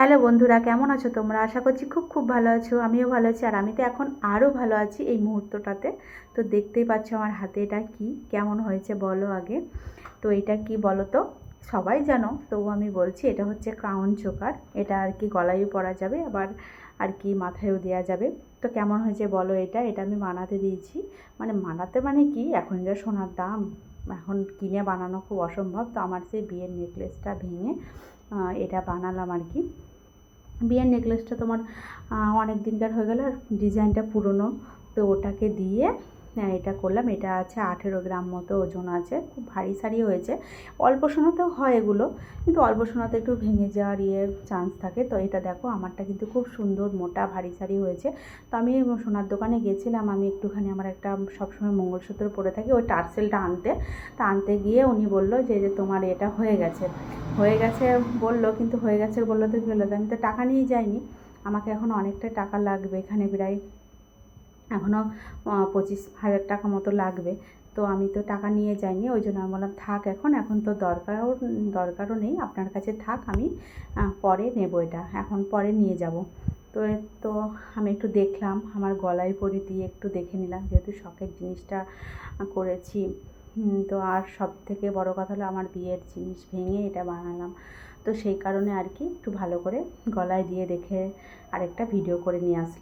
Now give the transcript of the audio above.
Hello বন্ধুরা, কেমন আছো তোমরা? আশা করছি খুব খুব ভালো আছো। আমিও ভালো আছি, আর আমি তো এখন আরও ভালো আছি এই মুহূর্তটাতে। তো দেখতেই পাচ্ছ আমার হাতে এটা কি, কেমন হয়েছে বলো আগে। তো এটা কি বলো তো? সবাই জানো, তবু আমি বলছি, এটা হচ্ছে ক্রাউন চোকার। এটা আর কি গলায়ও পরা যাবে, আবার আর কি মাথায়ও দেওয়া যাবে। তো কেমন হয়েছে বলো? এটা আমি বানাতে দিয়েছি। মানে কি, এখন যা সোনার দাম, এখন কিনে বানানো খুব অসম্ভব। তো আমার সেই বিয়ের নেকলেসটা ভেঙে এটা বানালাম আর কি। বিয়ের নেকলেসটা তোমার অনেক দিনকার হয়ে গেল, আর ডিজাইনটা পুরনো। তো ওটাকে দিয়ে এটা করলাম। এটা আছে 18 গ্রাম মতো ওজন আছে, খুব ভারী সারি হয়েছে। অল্প সোনাতেও হয় এগুলো, কিন্তু অল্প সোনাতে একটু ভেঙে যাওয়ার চান্স থাকে। তো এটা দেখো, আমারটা কিন্তু খুব সুন্দর মোটা ভারী সারি হয়েছে। তো আমি সোনার দোকানে গেছিলাম, আমি একটুখানি, আমার একটা সবসময় মঙ্গলসূত্র পরে থাকি, ওই টার্সেলটা আনতে। তা আনতে গিয়ে উনি বললো যে তোমার এটা হয়ে গেছে বললো, কিন্তু হয়ে গেছে বললো তো কী হলো, আমি তো টাকা নিয়ে যাইনি। আমাকে এখন অনেকটা টাকা লাগবে, এখানে প্রায় এখনও 25,000 টাকা মতো লাগবে। তো আমি তো টাকা নিয়ে যাইনি, ওই জন্য আমি বললাম থাক, এখন তো দরকারও নেই, আপনার কাছে থাক, আমি পরে নেব, এটা এখন পরে নিয়ে যাব। তো তো আমি একটু দেখলাম, আমার গলায় পরিয়ে দিয়ে একটু দেখে নিলাম, যেহেতু শখের জিনিসটা করেছি। তো আর সব থেকে বড় কথা হলো, আমার বিয়ের জিনিস ভেঙে এটা বানালাম। তো সেই কারণে আর কি একটু ভালো করে গলায় দিয়ে দেখে আরেকটা ভিডিও করে নিয়ে আসলাম।